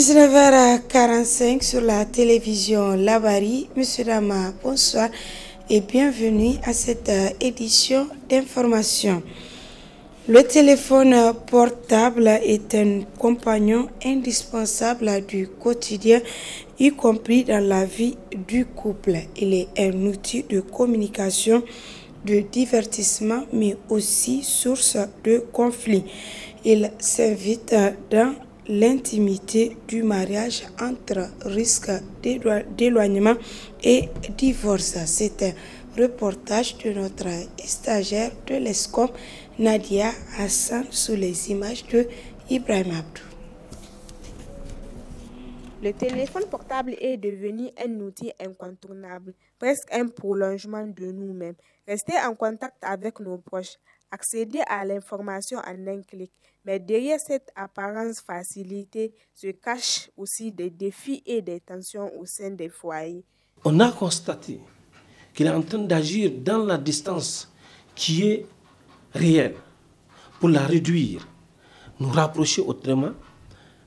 19h45 sur la télévision Labari. Monsieur Dama, bonsoir et bienvenue à cette édition d'information. Le téléphone portable est un compagnon indispensable du quotidien, y compris dans la vie du couple. Il est un outil de communication, de divertissement, mais aussi source de conflits. Il s'invite dans l'intimité du mariage entre risque d'éloignement et divorce. C'est un reportage de notre stagiaire de l'ESCOM, Nadia Hassan, sous les images de Ibrahim Abdou. Le téléphone portable est devenu un outil incontournable, presque un prolongement de nous-mêmes. Rester en contact avec nos proches, accéder à l'information en un clic. Mais derrière cette apparence facilitée se cachent aussi des défis et des tensions au sein des foyers. On a constaté qu'il est en train d'agir dans la distance qui est réelle pour la réduire, nous rapprocher autrement.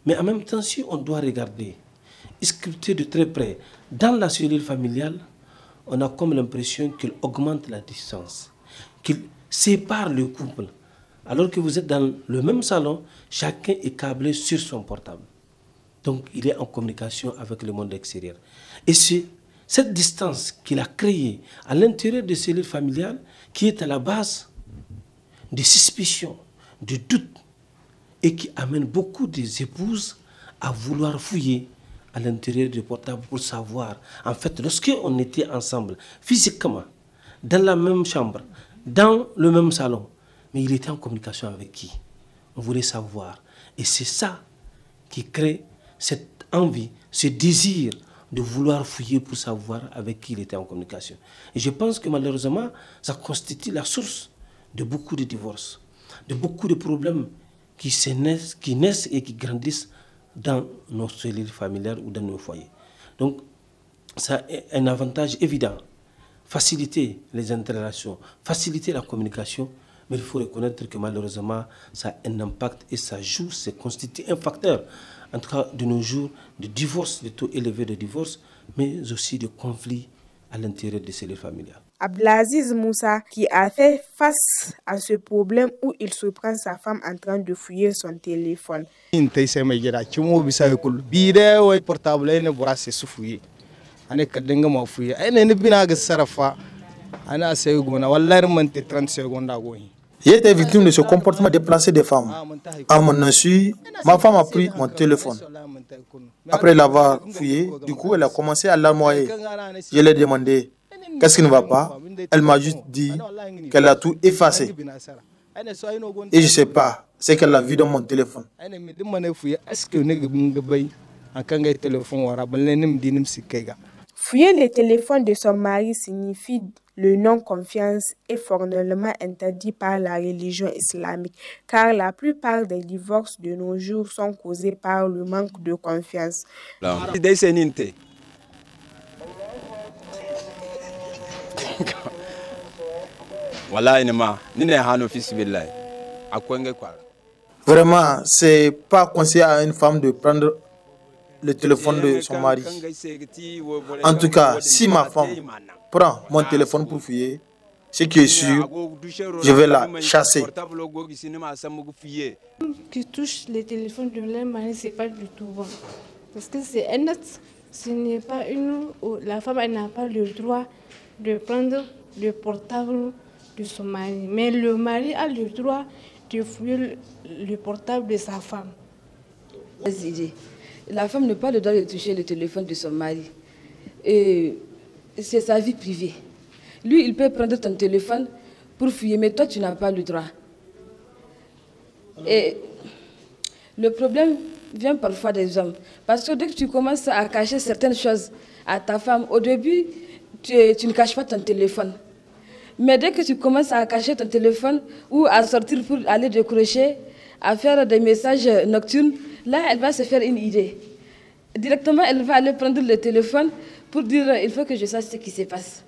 Mais en même temps, si on doit regarder, scruter de très près dans la cellule familiale, on a comme l'impression qu'il augmente la distance, qu'il sépare le couple. Alors que vous êtes dans le même salon, chacun est câblé sur son portable. Donc il est en communication avec le monde extérieur. Et c'est cette distance qu'il a créée à l'intérieur des cellules familiales qui est à la base des suspicions, des doutes, et qui amène beaucoup des épouses à vouloir fouiller à l'intérieur du portable pour savoir. En fait, lorsqu'on était ensemble, physiquement, dans la même chambre, dans le même salon, mais il était en communication avec qui? On voulait savoir. Et c'est ça qui crée cette envie, ce désir de vouloir fouiller pour savoir avec qui il était en communication. Et je pense que malheureusement, ça constitue la source de beaucoup de divorces, de beaucoup de problèmes qui naissent et qui grandissent dans nos cellules familiales ou dans nos foyers. Donc, ça a un avantage évident. Faciliter les interrelations, faciliter la communication, mais il faut reconnaître que malheureusement, ça a un impact et ça joue, c'est constitue un facteur, en tout cas de nos jours, de divorce, de taux élevés de divorce, mais aussi de conflits à l'intérieur des cellules familiales. Abdelaziz Moussa, qui a fait face à ce problème où il surprend sa femme en train de fouiller son téléphone. J'ai été victime de ce comportement déplacé des femmes. À mon insu, ma femme a pris mon téléphone. Après l'avoir fouillé, du coup, elle a commencé à larmoyer. Je lui ai demandé qu'est-ce qui ne va pas. Elle m'a juste dit qu'elle a tout effacé. Et je ne sais pas ce qu'elle a vu dans mon téléphone. Fouiller le téléphone de son mari signifie le non-confiance est formellement interdit par la religion islamique, car la plupart des divorces de nos jours sont causés par le manque de confiance. Vraiment, c'est pas conseillé à une femme de prendre le téléphone de son mari. En tout cas, si ma femme prend mon téléphone pour fouiller, ce qui est sûr, je vais la chasser. Qui touche les téléphones de leur mari, c'est pas du tout bon. Parce que c'est un acte, ce n'est pas la femme n'a pas le droit de prendre le portable de son mari. Mais le mari a le droit de fouiller le portable de sa femme. La femme n'a pas le droit de toucher le téléphone de son mari. Et c'est sa vie privée. Lui, il peut prendre ton téléphone pour fouiller, mais toi, tu n'as pas le droit. Et le problème vient parfois des hommes. Parce que dès que tu commences à cacher certaines choses à ta femme, au début, tu ne caches pas ton téléphone. Mais dès que tu commences à cacher ton téléphone ou à sortir pour aller décrocher, à faire des messages nocturnes, là, elle va se faire une idée. Directement, elle va aller prendre le téléphone pour dire il faut que je sache ce qui se passe.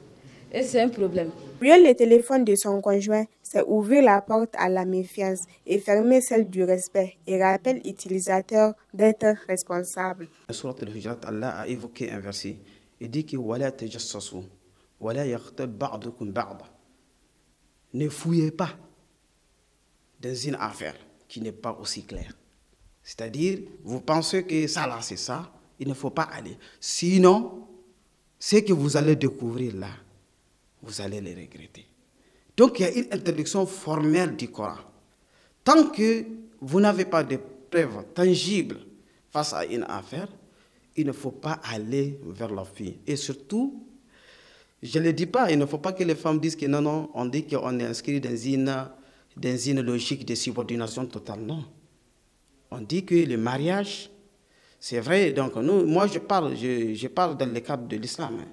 Et c'est un problème. Fouiller le téléphone de son conjoint, c'est ouvrir la porte à la méfiance et fermer celle du respect et rappelle l'utilisateur d'être responsable. Surat al-Hujurat, Allah a évoqué un verset. Il dit que wala tajassasu wala yaghtab ba'dukum ba'da. Ne fouillez pas dans une affaire qui n'est pas aussi claire. C'est-à-dire, vous pensez que ça là c'est ça, il ne faut pas aller. Sinon, ce que vous allez découvrir là, vous allez le regretter. Donc il y a une interdiction formelle du Coran. Tant que vous n'avez pas de preuves tangibles face à une affaire, il ne faut pas aller vers la fille. Et surtout, je ne le dis pas, il ne faut pas que les femmes disent que non, on dit qu'on est inscrit dans une logique de subordination totale. Non. On dit que le mariage, c'est vrai, donc moi je parle dans le cadre de l'islam.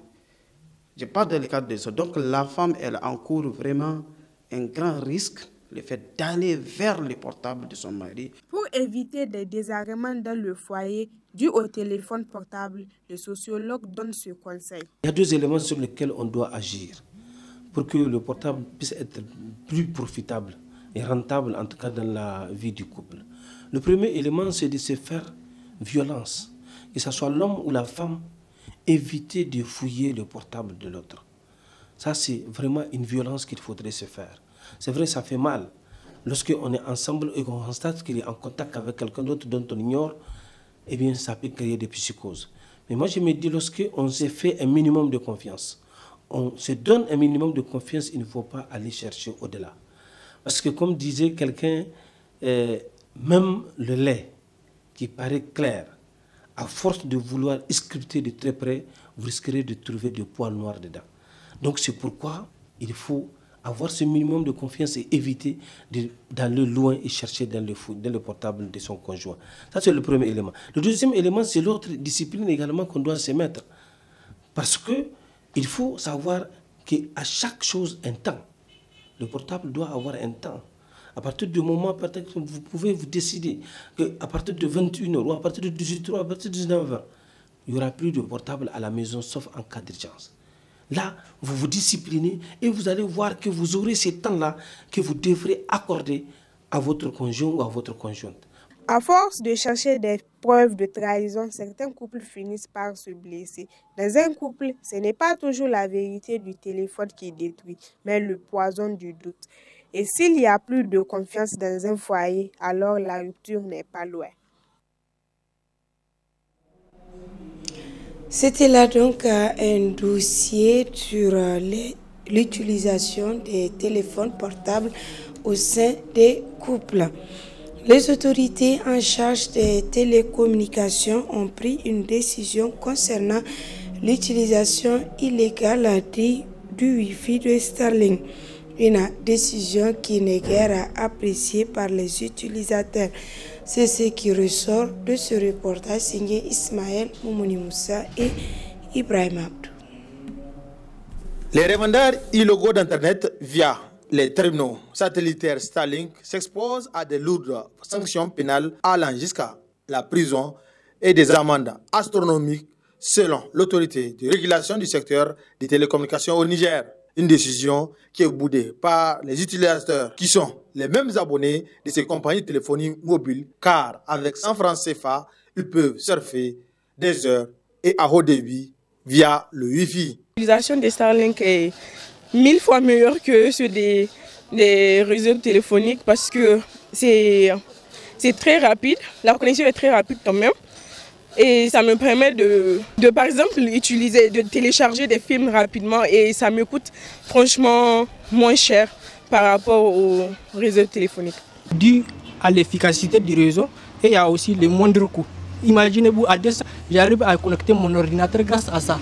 Je parle dans le cadre de ça. Donc la femme, elle encourt vraiment un grand risque, le fait d'aller vers le portable de son mari. Pour éviter des désagréments dans le foyer dus au téléphone portable, le sociologue donne ce conseil. Il y a deux éléments sur lesquels on doit agir pour que le portable puisse être plus profitable et rentable, en tout cas dans la vie du couple. Le premier élément, c'est de se faire violence, que ce soit l'homme ou la femme, éviter de fouiller le portable de l'autre. Ça, c'est vraiment une violence qu'il faudrait se faire. C'est vrai, ça fait mal. Lorsqu'on est ensemble et qu'on constate qu'il est en contact avec quelqu'un d'autre dont on ignore, eh bien, ça peut créer des psychoses. Mais moi, je me dis, lorsqu'on s'est fait un minimum de confiance, on se donne un minimum de confiance, il ne faut pas aller chercher au-delà. Parce que comme disait quelqu'un, même le lait qui paraît clair, à force de vouloir sculpter de très près, vous risquerez de trouver des poils noirs dedans. Donc c'est pourquoi il faut avoir ce minimum de confiance et éviter d'aller loin et chercher dans le portable de son conjoint. Ça, c'est le premier élément. Le deuxième élément, c'est l'autre discipline également qu'on doit se mettre. Parce qu'il faut savoir qu'à chaque chose, un temps. Le portable doit avoir un temps. À partir du moment, peut-être que vous pouvez vous décider qu'à partir de 21h ou à partir de 18h ou à partir de 19h, il n'y aura plus de portable à la maison, sauf en cas d'urgence. Là, vous vous disciplinez et vous allez voir que vous aurez ce temps-là que vous devrez accorder à votre conjoint ou à votre conjointe. À force de chercher des preuves de trahison, certains couples finissent par se blesser. Dans un couple, ce n'est pas toujours la vérité du téléphone qui détruit, mais le poison du doute. Et s'il n'y a plus de confiance dans un foyer, alors la rupture n'est pas loin. C'était là donc un dossier sur l'utilisation des téléphones portables au sein des couples. Les autorités en charge des télécommunications ont pris une décision concernant l'utilisation illégale du Wi-Fi de Starlink. Une décision qui n'est guère appréciée par les utilisateurs. C'est ce qui ressort de ce reportage signé Ismaël Moumouni Moussa et Ibrahim Abdou. Les revendeurs illégaux d'Internet via les terminaux satellitaires Starlink s'exposent à de lourdes sanctions pénales allant jusqu'à la prison et des amendes astronomiques selon l'autorité de régulation du secteur des télécommunications au Niger. Une décision qui est boudée par les utilisateurs qui sont les mêmes abonnés de ces compagnies téléphoniques mobiles car avec 100 francs CFA, ils peuvent surfer des heures et à haut débit via le Wi-Fi. L'utilisation des Starlink est 1000 fois meilleure que ceux des réseaux téléphoniques parce que c'est très rapide, la connexion est très rapide quand même. Et ça me permet de par exemple, de télécharger des films rapidement et ça me coûte franchement moins cher par rapport au réseau téléphonique. Dû à l'efficacité du réseau et il y a aussi les moindres coûts. Imaginez-vous, à des, j'arrive à connecter mon ordinateur grâce à ça.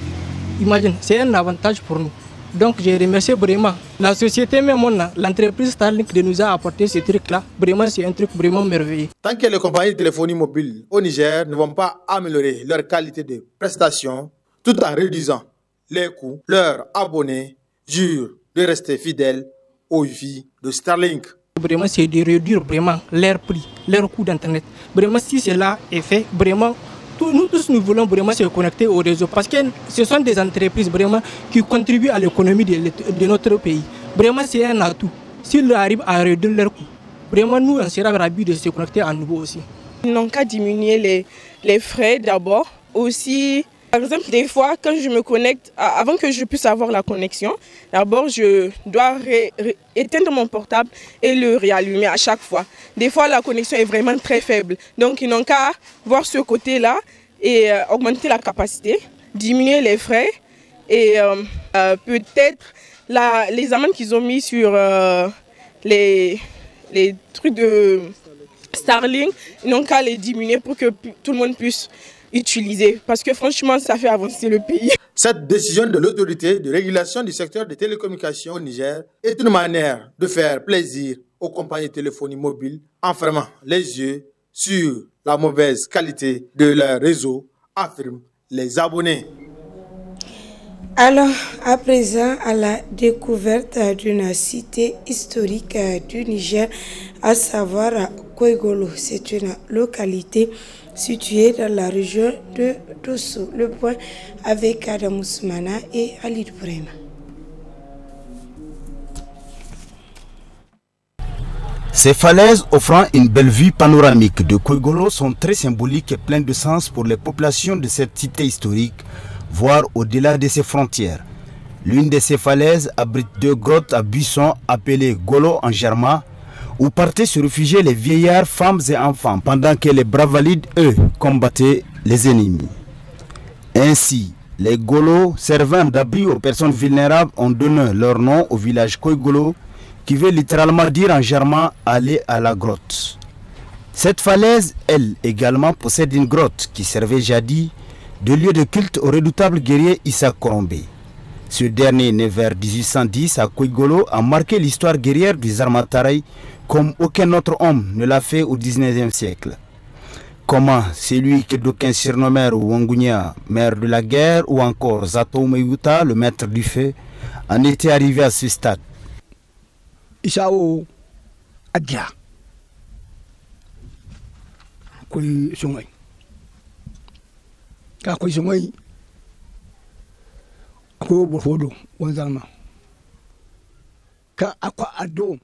Imagine, c'est un avantage pour nous. Donc je remercie vraiment la société, même l'entreprise Starlink de nous a apporté ce truc-là. Vraiment, c'est un truc vraiment merveilleux. Tant que les compagnies de téléphonie mobile au Niger ne vont pas améliorer leur qualité de prestation tout en réduisant les coûts, leurs abonnés jurent de rester fidèles au Wi-Fi de Starlink. Vraiment, c'est de réduire vraiment leur prix, leur coût d'Internet. Vraiment, si cela est fait, vraiment, nous tous, nous voulons vraiment se connecter au réseau parce que ce sont des entreprises vraiment qui contribuent à l'économie de notre pays. Vraiment, c'est un atout. s'ils arrivent à réduire leur coût, vraiment nous, on sera ravis de se connecter à nouveau aussi. Ils n'ont qu'à diminuer les frais d'abord. Aussi, par exemple, des fois, quand je me connecte, avant que je puisse avoir la connexion, d'abord, je dois éteindre mon portable et le réallumer à chaque fois. Des fois, la connexion est vraiment très faible. Donc, ils n'ont qu'à voir ce côté-là et augmenter la capacité, diminuer les frais et peut-être les amendes qu'ils ont mis sur les trucs de Starlink, ils n'ont qu'à les diminuer pour que tout le monde puisse utiliser. Parce que franchement, ça fait avancer le pays. Cette décision de l'autorité de régulation du secteur des télécommunications au Niger est une manière de faire plaisir aux compagnies de téléphonie mobile en fermant les yeux sur la mauvaise qualité de leur réseau, affirment les abonnés. Alors, à présent, à la découverte d'une cité historique du Niger, à savoir Koigolo. C'est une localité située dans la région de Dosso. Le point avec Adam Ousmana et Ali Brema. Ces falaises offrant une belle vue panoramique de Koigolo sont très symboliques et pleines de sens pour les populations de cette cité historique, voire au-delà de ses frontières. L'une de ces falaises abrite deux grottes à buissons appelées Golo en germain, où partaient se réfugier les vieillards, femmes et enfants, pendant que les braves valides, eux, combattaient les ennemis. Ainsi, les Golos, servant d'abri aux personnes vulnérables, ont donné leur nom au village Koigolo, qui veut littéralement dire en germain « aller à la grotte ». Cette falaise, elle également, possède une grotte qui servait jadis de lieu de culte au redoutable guerrier Issa Korombe. Ce dernier, né vers 1810 à Koigolo, a marqué l'histoire guerrière du Zarmataray comme aucun autre homme ne l'a fait au XIXe siècle. Comment celui que d'aucuns surnommèrent Wangunia, maire de la guerre, ou encore Zato Meyuta, le maître du feu, en était arrivé à ce stade. Isao Adja Koi Sungay Ka Koi Sungay Ako Bofodo Wanzalma Ka Aqua Ado.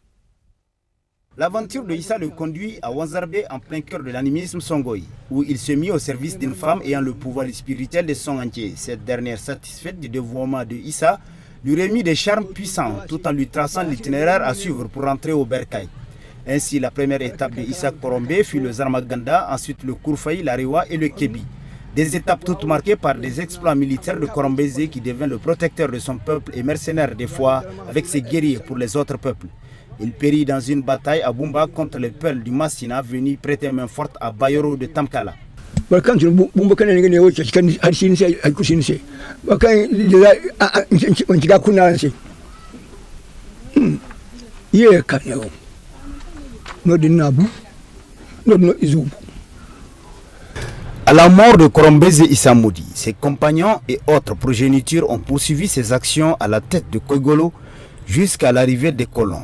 L'aventure de Issa le conduit à Wanzarbe en plein cœur de l'animisme Songoï, où il se mit au service d'une femme ayant le pouvoir spirituel de son entier. Cette dernière, satisfaite du dévouement de Issa, lui remit des charmes puissants tout en lui traçant l'itinéraire à suivre pour rentrer au Bercail. Ainsi, la première étape de Issa Korombe fut le Zarmaganda, ensuite le Kourfaï, l'Arewa et le Kébi. Des étapes toutes marquées par des exploits militaires de Korombeze qui devint le protecteur de son peuple et mercenaire des fois avec ses guerriers pour les autres peuples. Il périt dans une bataille à Bumba contre les Peuls du Massina venus prêter main forte à Bayoro de Tamkala. À la mort de Korombeze Issa Moudi, ses compagnons et autres progénitures ont poursuivi ses actions à la tête de Koigolo jusqu'à l'arrivée des colons.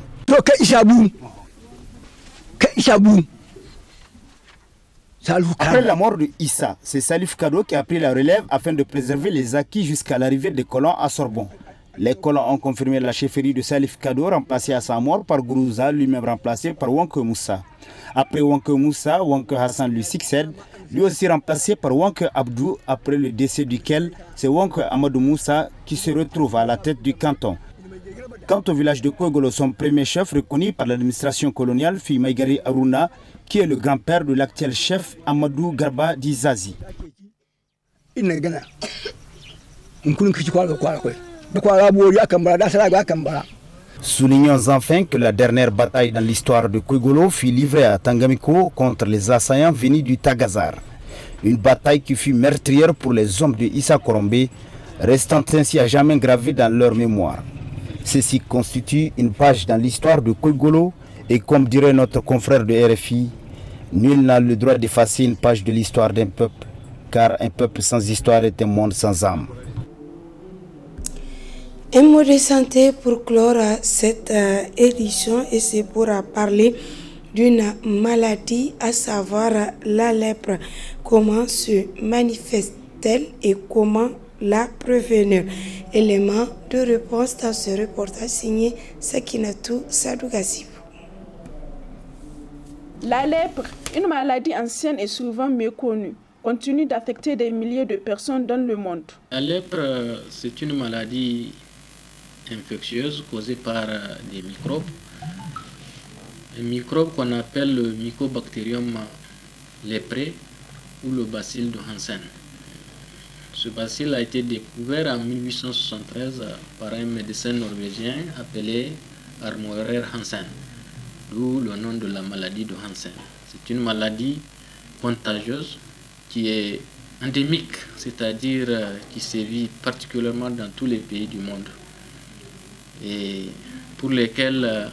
Après la mort de Issa, c'est Salif Kado qui a pris la relève afin de préserver les acquis jusqu'à l'arrivée des colons à Sorbonne. Les colons ont confirmé la chefferie de Salif Kado, remplacée à sa mort par Gourouza, lui-même remplacé par Wanke Moussa. Après Wanke Moussa, Wanke Hassan lui succède, lui aussi remplacé par Wanke Abdou, après le décès duquel c'est Wanke Amadou Moussa qui se retrouve à la tête du canton. Quant au village de Koigolo, son premier chef reconnu par l'administration coloniale fut Maïgari Aruna, qui est le grand-père de l'actuel chef Amadou Garba Dizazi. Soulignons enfin que la dernière bataille dans l'histoire de Koigolo fut livrée à Tangamiko contre les assaillants venus du Tagazar. Une bataille qui fut meurtrière pour les hommes de Issa Korombe, restant ainsi à jamais gravée dans leur mémoire. Ceci constitue une page dans l'histoire de Koigolo et comme dirait notre confrère de RFI, nul n'a le droit d'effacer une page de l'histoire d'un peuple, car un peuple sans histoire est un monde sans âme. Un mot de santé pour clore cette édition et c'est pour parler d'une maladie, à savoir la lèpre. Comment se manifeste-t-elle et comment la prévenir. Élément de réponse dans ce reportage signé Sakinatou Sadougassibou. La lèpre, une maladie ancienne et souvent méconnue, continue d'affecter des milliers de personnes dans le monde. La lèpre, c'est une maladie infectieuse causée par des microbes. Un microbe qu'on appelle le Mycobacterium lépré ou le bacille de Hansen. Ce bacille a été découvert en 1873 par un médecin norvégien appelé Armorer Hansen, d'où le nom de la maladie de Hansen. C'est une maladie contagieuse qui est endémique, c'est-à-dire qui sévit particulièrement dans tous les pays du monde et pour lesquels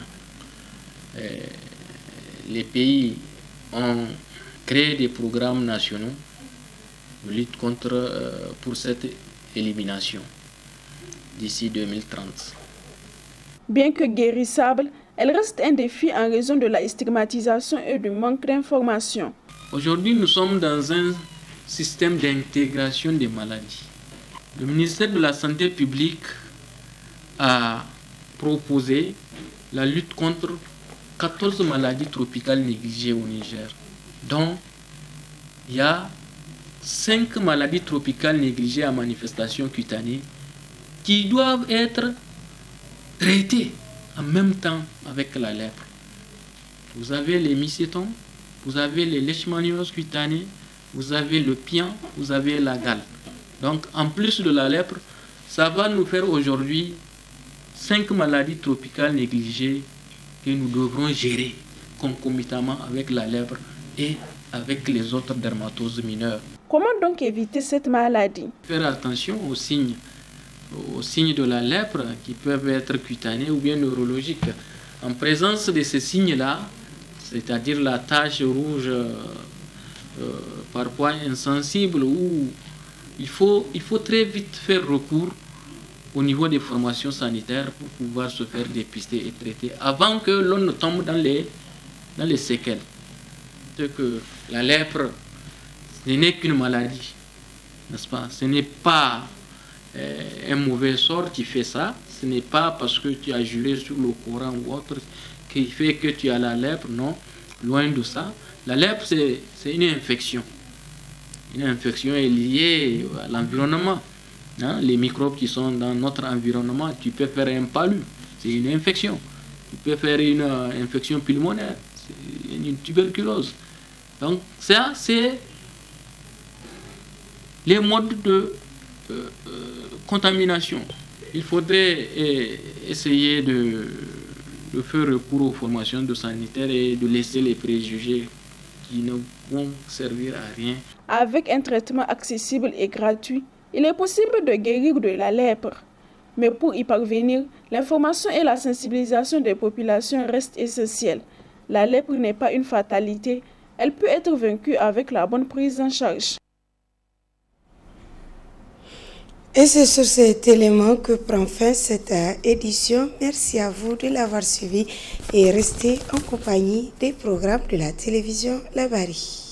les pays ont créé des programmes nationaux de lutte pour cette élimination d'ici 2030. Bien que guérissable, elle reste un défi en raison de la stigmatisation et du manque d'information. Aujourd'hui, nous sommes dans un système d'intégration des maladies. Le ministère de la Santé publique a proposé la lutte contre 14 maladies tropicales négligées au Niger, dont il y a 5 maladies tropicales négligées à manifestation cutanée qui doivent être traitées en même temps avec la lèpre. Vous avez les mycétomes, vous avez les leishmanioses cutanées, vous avez le pian, vous avez la gale. Donc en plus de la lèpre, ça va nous faire aujourd'hui 5 maladies tropicales négligées que nous devrons gérer concomitamment avec la lèpre et avec les autres dermatoses mineures. Comment donc éviter cette maladie? Faire attention aux signes de la lèpre qui peuvent être cutanés ou bien neurologiques. En présence de ces signes-là, c'est-à-dire la tache rouge parfois insensible, où il faut très vite faire recours au niveau des formations sanitaires pour pouvoir se faire dépister et traiter avant que l'on ne tombe dans les séquelles. C'est que la lèpre, ce n'est qu'une maladie, n'est-ce pas? Ce n'est pas un mauvais sort qui fait ça, ce n'est pas parce que tu as juré sur le Coran ou autre qui fait que tu as la lèpre, non, loin de ça. La lèpre, c'est une infection. Une infection est liée à l'environnement. Hein? Les microbes qui sont dans notre environnement, tu peux faire un palu, c'est une infection. Tu peux faire une infection pulmonaire, c'est une tuberculose. Donc ça, c'est les modes de contamination. Il faudrait essayer de faire recours aux formations de sanitaires et de laisser les préjugés qui ne vont servir à rien. Avec un traitement accessible et gratuit, il est possible de guérir de la lèpre. Mais pour y parvenir, l'information et la sensibilisation des populations restent essentielles. La lèpre n'est pas une fatalité, elle peut être vaincue avec la bonne prise en charge. Et c'est sur cet élément que prend fin cette édition. Merci à vous de l'avoir suivi et restez en compagnie des programmes de la télévision Labari.